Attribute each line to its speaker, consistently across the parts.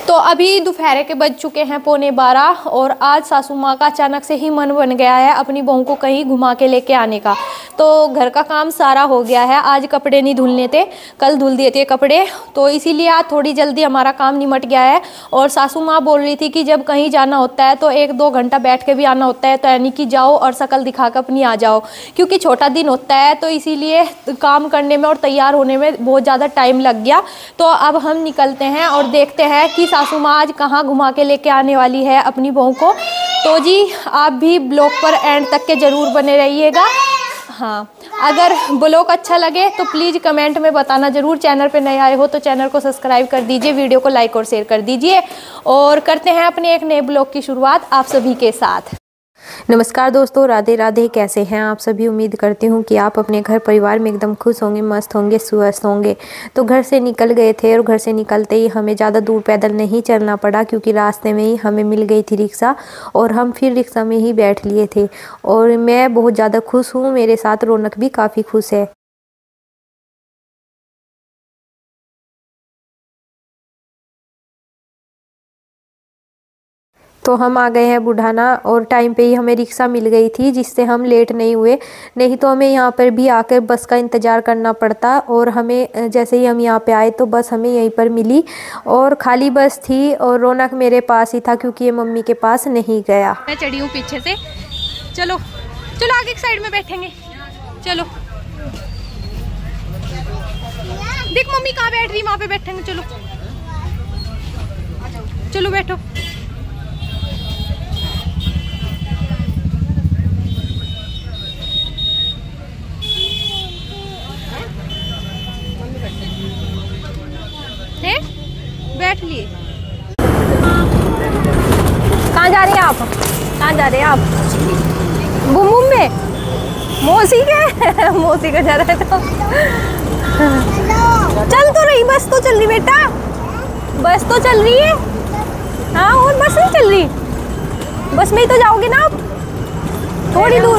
Speaker 1: तो अभी दोपहर के बज चुके हैं 11:15 और आज सासू माँ का अचानक से ही मन बन गया है अपनी बहू को कहीं घुमा के लेके आने का। तो घर का काम सारा हो गया है, आज कपड़े नहीं धुलने थे, कल धुल दिए थे कपड़े, तो इसीलिए आज थोड़ी जल्दी हमारा काम निमट गया है। और सासू माँ बोल रही थी कि जब कहीं जाना होता है तो 1-2 घंटा बैठ के भी आना होता है, तो यानी कि जाओ और शक्ल दिखा कर अपनी आ जाओ, क्योंकि छोटा दिन होता है तो इसीलिए काम करने में और तैयार होने में बहुत ज़्यादा टाइम लग गया। तो अब हम निकलते हैं और देखते हैं कि सासू माँ आज कहाँ घुमा के लेके आने वाली है अपनी बहू को। तो जी आप भी ब्लॉग पर एंड तक के ज़रूर बने रहिएगा। हाँ, अगर ब्लॉग अच्छा लगे तो प्लीज़ कमेंट में बताना ज़रूर। चैनल पे नए आए हो तो चैनल को सब्सक्राइब कर दीजिए, वीडियो को लाइक और शेयर कर दीजिए। और करते हैं अपने एक नए ब्लॉग की शुरुआत आप सभी के साथ। नमस्कार दोस्तों, राधे राधे। कैसे हैं आप सभी? उम्मीद करती हूँ कि आप अपने घर परिवार में एकदम खुश होंगे, मस्त होंगे, स्वस्थ होंगे। तो घर से निकल गए थे और घर से निकलते ही हमें ज़्यादा दूर पैदल नहीं चलना पड़ा, क्योंकि रास्ते में ही हमें मिल गई थी रिक्शा और हम फिर रिक्शा में ही बैठ लिए थे। और मैं बहुत ज़्यादा खुश हूँ, मेरे साथ रौनक भी काफ़ी खुश है। तो हम आ गए हैं बुढ़ाना और टाइम पे ही हमें रिक्शा मिल गई थी, जिससे हम लेट नहीं हुए। नहीं तो हमें यहाँ पर भी आकर बस का इंतज़ार करना पड़ता। और हमें जैसे ही हम यहाँ पे आए तो बस हमें यहीं पर मिली और खाली बस थी। और रौनक मेरे पास ही था क्योंकि ये मम्मी के पास नहीं गया। मैं चढ़ी हूँ पीछे से। चलो चलो आगे की साइड में बैठेंगे। चलो देख मम्मी कहाँ बैठ रही, वहाँ पे बैठेंगे। चलो चलो बैठो। बैठ लिए। कहाँ जा रहे हैं आप? कहाँ जा रहे हैं आप? बुम बुम में मौसी के मौसी का जा रहा है। तो चल तो रही, बस तो चल रही बेटा, बस तो चल रही है। हाँ और बस नहीं चल रही, बस में ही तो जाओगे ना आप। थोड़ी दूर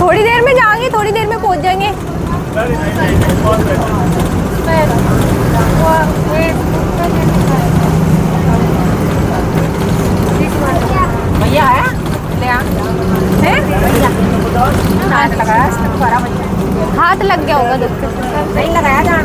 Speaker 1: थोड़ी देर में जाएंगे, थोड़ी देर में पहुंच जाएंगे। भैया है हाथ लग गया होगा, नहीं लगाया जाना।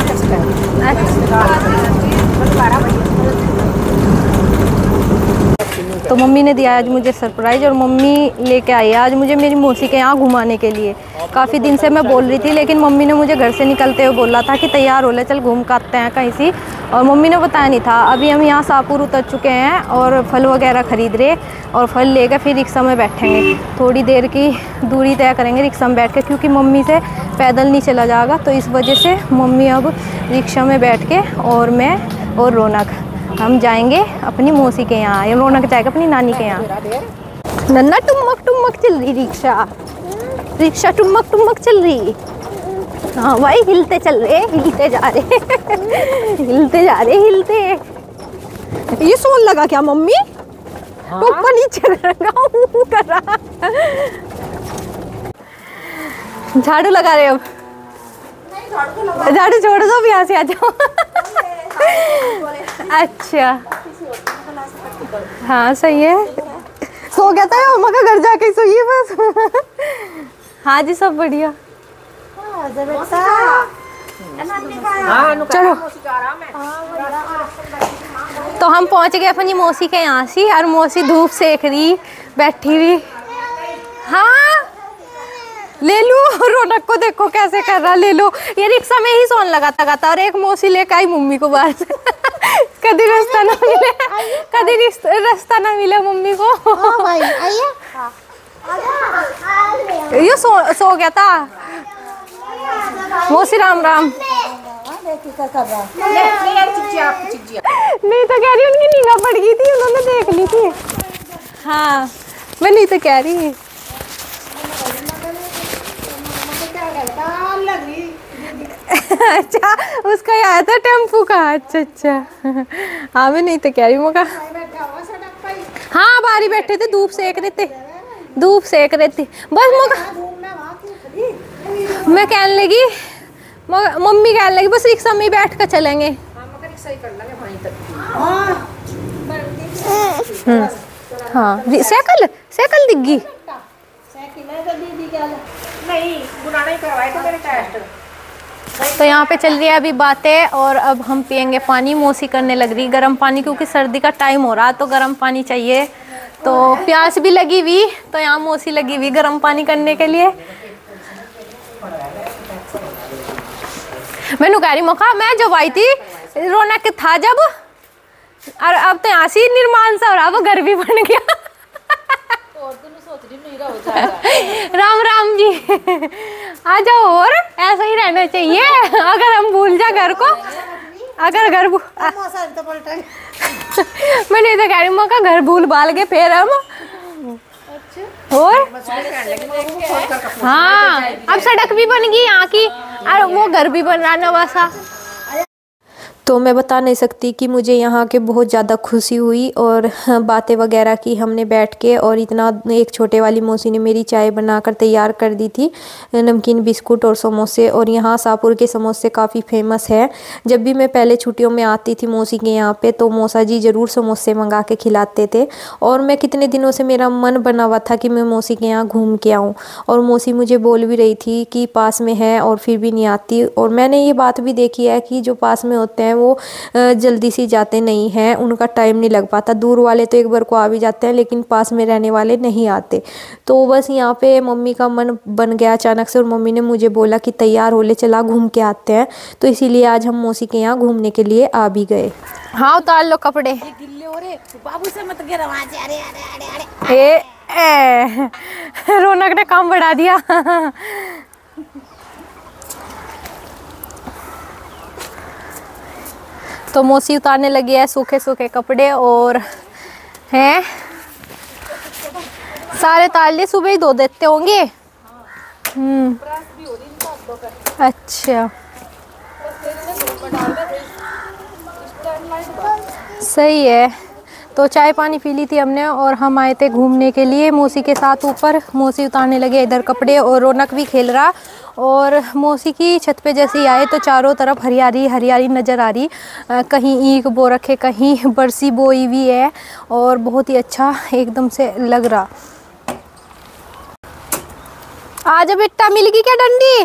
Speaker 1: तो मम्मी ने दिया आज मुझे सरप्राइज़ और मम्मी लेके आई आज मुझे मेरी मौसी के यहाँ घुमाने के लिए। काफ़ी दिन से मैं बोल रही थी, लेकिन मम्मी ने मुझे घर से निकलते हुए बोला था कि तैयार हो ले, चल घूम कर आते हैं कहीं सी। और मम्मी ने बताया नहीं था। अभी हम यहाँ शाहपुर उतर चुके हैं और फल वगैरह ख़रीद रहे और फल लेकर फिर रिक्शा में बैठेंगे। थोड़ी देर की दूरी तय करेंगे रिक्शा में बैठ के, क्योंकि मम्मी से पैदल नहीं चला जाएगा। तो इस वजह से मम्मी अब रिक्शा में बैठ के और मैं और रौनक हम जाएंगे अपनी मौसी के यहाँ। रौनक जाएगा अपनी नानी के यहाँ। नन्ना टुमक टुमक चल रही रिक्शा, रिक्शा टुमक टुमक चल रही। हाँ भाई हिलते चल रहे, हिलते जा रहे हिलते जा रहे, हिलते। ये सोन लगा क्या मम्मी? ऊपर नीचे कर रहा। झाड़ू लगा रहे, अब झाड़ू छोड़ दो, अब यहाँ से आ जाओ। अच्छा हाँ सही है। सो गया था अम्मा का घर जाके सोइए बस। हाँ जी सब बढ़िया। चलो तो हम पहुंच गए अपनी मौसी के यहाँ से और मौसी धूप सेक रही बैठी हुई। हाँ ले लो, रौनक को देखो कैसे कर रहा। ले लो, ये रिक्शा में ही सोन लगाता और एक मौसी लेकर आई मम्मी को बाहर से। कभी रास्ता ना मिले, कभी रास्ता ना मिला मम्मी को। ये सो गया था मौसी। राम राम। नहीं तो कह रही उनकी निगाह पड़ गई थी, उन्होंने देख ली थी। हाँ मैं नहीं तो कह रही। अच्छा उसका आया था टेम्पू का। अच्छा अच्छा हाँ मैं नहीं तो कह रही मौका। हाँ बाहर बैठे थे, धूप सेक रहे थे, धूप सेक रहे थे बस मौका। मैं कहने लगी मम्मी कहने लगी बस रिक्शा में ही बैठ कर चलेंगे। हाँ साइकिल साइकिल दिग्गी तो यहाँ पे चल रही है अभी बातें और अब हम पियेंगे पानी। मौसी करने लग रही गर्म पानी क्योंकि सर्दी का टाइम हो रहा तो गर्म पानी चाहिए। तो प्यास भी लगी हुई तो यहाँ मौसी लगी हुई गर्म पानी करने के लिए। मैंने कह रही मौका मैं जब आई थी रौनक था जब, और अब तो यहाँ से निर्माण सा हो रहा वो घर भी बन गया। राम राम जी आ जाओ और ऐसा ही रहना चाहिए। अगर हम भूल जा घर को, अगर घर मैंने तो कह रही मौका घर भूल भाल के फिर हम और हाँ अब सड़क भी बन गई यहाँ की और वो घर भी बन रहा नवा सा। तो मैं बता नहीं सकती कि मुझे यहाँ के बहुत ज़्यादा खुशी हुई और बातें वगैरह की हमने बैठ के। और इतना एक छोटे वाली मौसी ने मेरी चाय बनाकर तैयार कर दी थी, नमकीन बिस्कुट और समोसे। और यहाँ शाहपुर के समोसे काफ़ी फेमस है। जब भी मैं पहले छुट्टियों में आती थी मौसी के यहाँ पे तो मौसा जी ज़रूर समोसे मंगा के खिलाते थे। और मैं कितने दिनों से मेरा मन बना हुआ था कि मैं मौसी के यहाँ घूम के आऊँ। और मौसी मुझे बोल भी रही थी कि पास में है और फिर भी नहीं आती। और मैंने ये बात भी देखी है कि जो पास में होते हैं वो जल्दी से जाते नहीं हैं, उनका टाइम नहीं लग पाता। दूर वाले तो एक बार को आ भी जाते हैं लेकिन पास में रहने वाले नहीं आते। तो बस यहाँ पे मम्मी का मन बन गया अचानक से और मम्मी ने मुझे बोला कि तैयार हो ले चला घूम के आते हैं। तो इसीलिए आज हम मौसी के यहाँ घूमने के लिए आ भी गए। हाँ उतार लो कपड़े। गिल्ले हो रहे बाबू से मत गिरा वहाँ से। अरे अरे अरे अरे रौनक ने काम बढ़ा दिया। तो मौसी उतारने लगी है सूखे सूखे कपड़े और हैं सारे तार लिए सुबह ही धो देते होंगे। अच्छा सही है। तो चाय पानी पी ली थी हमने और हम आए थे घूमने के लिए मौसी के साथ ऊपर। मौसी उतारने लगे इधर कपड़े और रौनक भी खेल रहा। और मौसी की छत पे जैसे ही आए तो चारों तरफ हरियाली हरियाली नज़र आ रही। कहीं ईख बो रखे कहीं बरसी बोई हुई है और बहुत ही अच्छा एकदम से लग रहा। आज बेटा मिल गई क्या डंडी?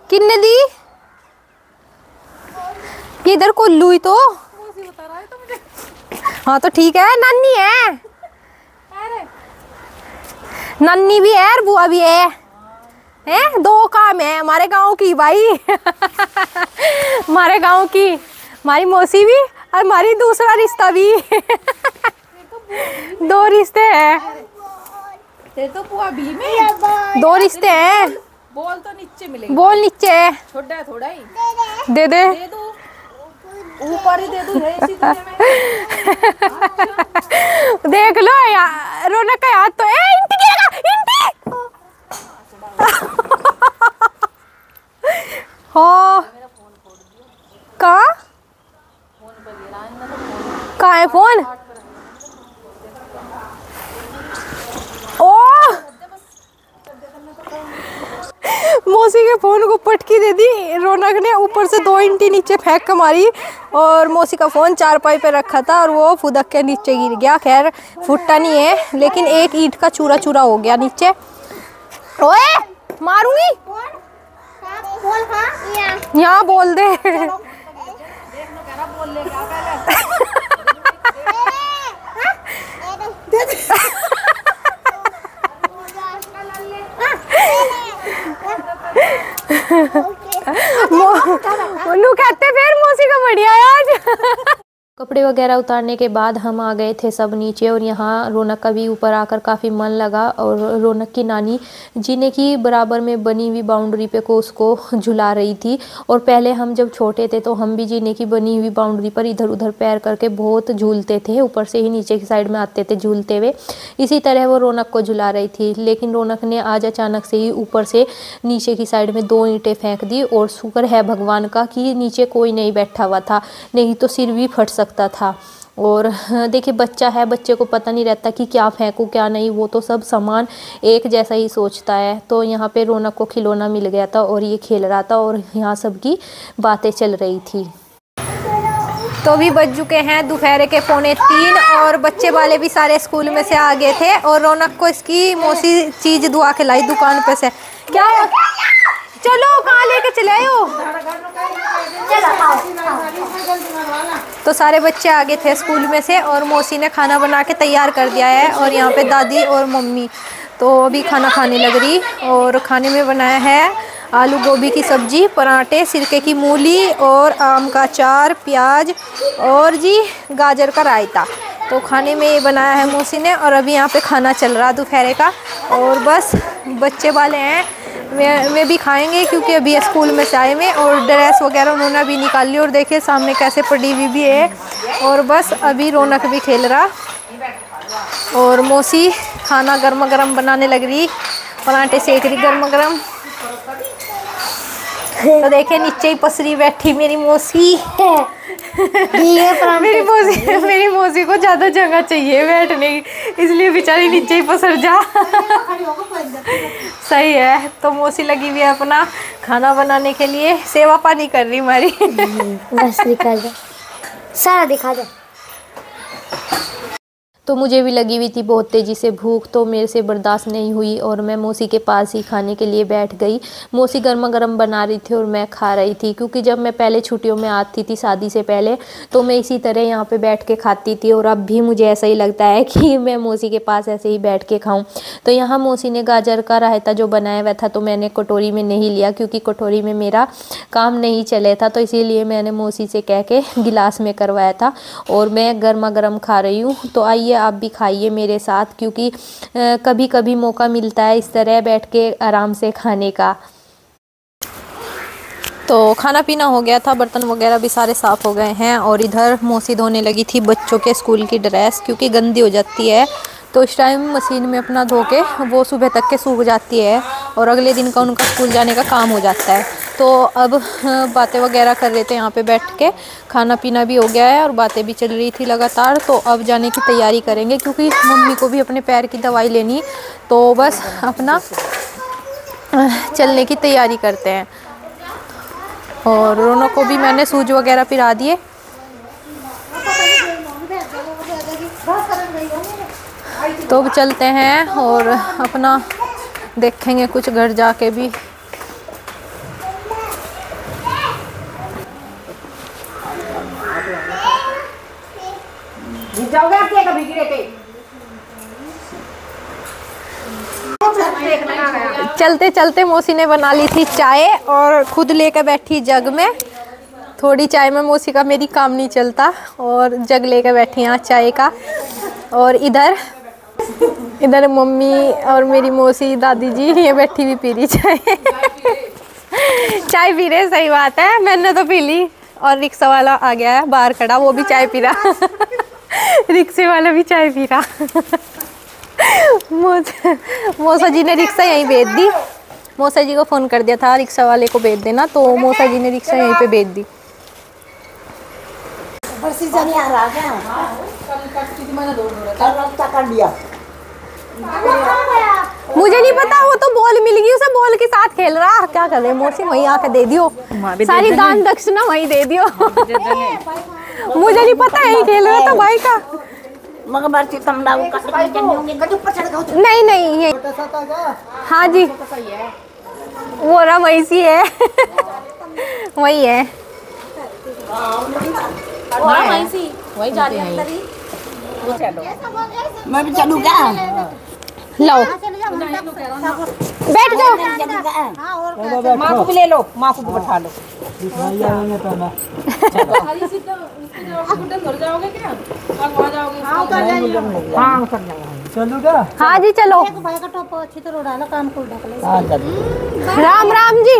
Speaker 1: किन्ने दी? इधर को लुई तो हाँ तो ठीक है। नानी है, नानी भी है और बुआ भी है। हैं दो काम है हमारे गांव की भाई। हमारे गांव की हमारी मौसी भी और हमारी दूसरा रिश्ता भी। दो रिश्ते हैं। तो बुआ भी में दो रिश्ते हैं। बोल तो नीचे मिलेगा। बोल नीचे है छोटा थोड़ा ही दे दे ऊपर ही दे दूं इसी देख लो यार रौनक का हाथ तो इंटी गिरेगा इंटी। हाँ कहाँ कहाँ है फोन? ओ मौसी के फोन को पटकी दे दी रौनक ने। ऊपर से 2 इंटी नीचे फेंक के मारी और मौसी का फोन चारपाई पे रखा था और वो फुदक के नीचे गिर गया। खैर फुटता नहीं है लेकिन एक ईंट का चूरा चूरा हो गया नीचे। ओए मारूंगी यहाँ बोल दे। मोनू कहते फिर मौसी का बढ़िया आज। कपड़े वगैरह उतारने के बाद हम आ गए थे सब नीचे और यहाँ रौनक का भी ऊपर आकर काफ़ी मन लगा। और रौनक की नानी जीने की बराबर में बनी हुई बाउंड्री पे को उसको झुला रही थी। और पहले हम जब छोटे थे तो हम भी जीने की बनी हुई बाउंड्री पर इधर उधर पैर करके बहुत झूलते थे, ऊपर से ही नीचे की साइड में आते थे झूलते हुए। इसी तरह वो रौनक को झुला रही थी लेकिन रौनक ने आज अचानक से ही ऊपर से नीचे की साइड में 2 ईंटें फेंक दी। और शुक्र है भगवान का कि नीचे कोई नहीं बैठा हुआ था, नहीं तो सिर भी फट सकता था। और देखिए बच्चा है, बच्चे को पता नहीं रहता कि क्या फेंकूं क्या नहीं, वो तो सब सामान एक जैसा ही सोचता है। तो यहाँ पे रौनक को खिलौना मिल गया था और ये खेल रहा था और यहाँ सबकी बातें चल रही थी। तो अभी बज चुके हैं दोपहर के 2:45 और बच्चे वाले भी सारे स्कूल में से आ गए थे और रौनक को इसकी मौसी चीज़ दुआ के लाई दुकान पे से। क्या चलो कहाँ लेके चले आयो? तो सारे बच्चे आ गए थे स्कूल में से और मौसी ने खाना बना के तैयार कर दिया है और यहाँ पे दादी और मम्मी तो अभी खाना खाने लग रही। और खाने में बनाया है आलू गोभी की सब्जी, पराठे, सिरके की मूली और आम का अचार, प्याज और जी गाजर का रायता। तो खाने में ये बनाया है मौसी ने और अभी यहाँ पे खाना चल रहा दोपहर का। और बस बच्चे वाले हैं वे भी खाएंगे क्योंकि अभी स्कूल में से आए में और ड्रेस वगैरह उन्होंने अभी निकाल ली और देखिए सामने कैसे पड़ी हुई भी है। और बस अभी रौनक भी खेल रहा और मौसी खाना गर्मा गर्म बनाने लग रही, पराठे सेक रही गर्मा गर्म। तो देखिए नीचे ही पसरी बैठी मेरी मौसी। मेरी मौसी को ज़्यादा जगह चाहिए बैठने की, इसलिए बेचारी नीचे ही पसर जा। सही है। तो मौसी लगी हुई है अपना खाना बनाने के लिए, सेवा पानी कर रही हमारी।
Speaker 2: बस दिखा दो, सारा दिखा दो।
Speaker 1: तो मुझे भी लगी हुई थी बहुत तेज़ी से भूख, तो मेरे से बर्दाश्त नहीं हुई और मैं मौसी के पास ही खाने के लिए बैठ गई। मौसी गर्मा गर्म बना रही थी और मैं खा रही थी क्योंकि जब मैं पहले छुट्टियों में आती थी शादी से पहले तो मैं इसी तरह यहाँ पे बैठ के खाती थी और अब भी मुझे ऐसा ही लगता है कि मैं मौसी के पास ऐसे ही बैठ के खाऊँ। तो यहाँ मौसी ने गाजर का रायता जो बनाया हुआ था तो मैंने कटोरी में नहीं लिया क्योंकि कटोरी में मेरा काम नहीं चले था, तो इसीलिए मैंने मौसी से कह के गिलास में करवाया था और मैं गर्मा गर्म खा रही हूँ। तो आइए आप भी खाइए मेरे साथ क्योंकि कभी कभी मौका मिलता है इस तरह बैठ के आराम से खाने का। तो खाना पीना हो गया था, बर्तन वगैरह भी सारे साफ़ हो गए हैं और इधर मौसी धोने लगी थी बच्चों के स्कूल की ड्रेस क्योंकि गंदी हो जाती है तो इस टाइम मशीन में अपना धो के वो सुबह तक के सूख जाती है और अगले दिन का उनका स्कूल जाने का काम हो जाता है। तो अब बातें वगैरह कर रहे थे यहाँ पे बैठ के, खाना पीना भी हो गया है और बातें भी चल रही थी लगातार। तो अब जाने की तैयारी करेंगे क्योंकि मम्मी को भी अपने पैर की दवाई लेनी, तो बस अपना चलने की तैयारी करते हैं। और रौनक को भी मैंने सूज वगैरह पिला दिए। तो अब चलते हैं और अपना देखेंगे कुछ घर जाके भी। चलते चलते मौसी ने बना ली थी चाय और खुद लेकर बैठी जग में। थोड़ी चाय में मौसी का मेरी काम नहीं चलता और जग लेकर बैठी यहाँ चाय का। और इधर मम्मी और मेरी मौसी दादी जी ये बैठी भी पी रही चाय। चाय पी रहे, सही बात है, मैंने तो पी ली। और रिक्शा वाला आ गया है बाहर खड़ा, वो भी चाय पी रहा। रिक्शे वाला भी चाय पी रहा। मौसा जी ने रिक्शा यहीं भेज दी। मौसा जी को फ़ोन कर दिया था रिक्शा वाले को भेज देना, तो मौसा जी ने रिक्शा यहीं पे भेज दी। मुझे नहीं पता, वो तो बॉल मिल गई उसे, बॉल के साथ खेल रहा। क्या कर रहे मौसी, वहीं आके दे दियो, सारी दान दक्षिणा वहीं दे दियो। मुझे नहीं पता, यही खेल रहा था भाई का। नहीं नहीं ये हाँ जी वो रहा वही सी है। वही है वही जा रही है।
Speaker 2: मैं भी चलूँ क्या?
Speaker 1: लो बैठ जाओ।
Speaker 3: माँ को भी ले लो, माँ को भी बैठा लो। हाँ
Speaker 2: चलू क्या?
Speaker 1: हाँ जी चलो। राम राम जी,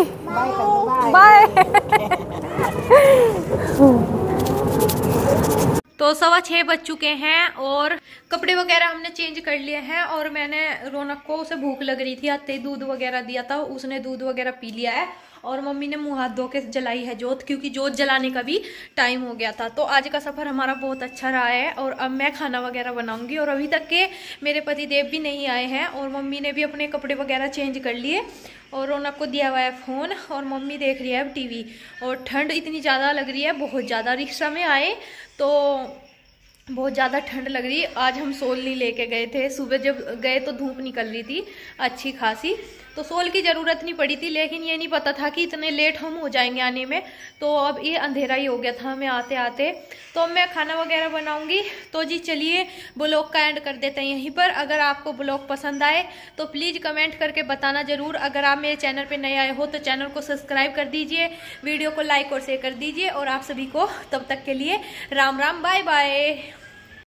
Speaker 1: बाय। तो 6:15 बज चुके हैं और कपड़े वगैरह हमने चेंज कर लिए हैं और मैंने रौनक को, उसे भूख लग रही थी, आते ही दूध वगैरह दिया था, उसने दूध वगैरह पी लिया है। और मम्मी ने मुँह हाथ धो के जलाई है जोत, क्योंकि जोत जलाने का भी टाइम हो गया था। तो आज का सफ़र हमारा बहुत अच्छा रहा है और अब मैं खाना वगैरह बनाऊंगी। और अभी तक के मेरे पति देव भी नहीं आए हैं और मम्मी ने भी अपने कपड़े वगैरह चेंज कर लिए और रौनक को दिया हुआ है फ़ोन और मम्मी देख रही है अब टीवी। और ठंड इतनी ज़्यादा लग रही है, बहुत ज़्यादा। रिक्शा में आए तो बहुत ज़्यादा ठंड लग रही। आज हम सोल नहीं लेके गए थे, सुबह जब गए तो धूप निकल रही थी अच्छी खासी, तो सोल की ज़रूरत नहीं पड़ी थी। लेकिन ये नहीं पता था कि इतने लेट हम हो जाएंगे आने में, तो अब ये अंधेरा ही हो गया था हमें आते आते। तो अब मैं खाना वगैरह बनाऊंगी। तो जी चलिए ब्लॉग का एंड कर देते हैं यहीं पर। अगर आपको ब्लॉग पसंद आए तो प्लीज़ कमेंट करके बताना ज़रूर। अगर आप मेरे चैनल पर नए आए हो तो चैनल को सब्सक्राइब कर दीजिए, वीडियो को लाइक और शेयर कर दीजिए। और आप सभी को तब तक के लिए राम राम, बाय बाय।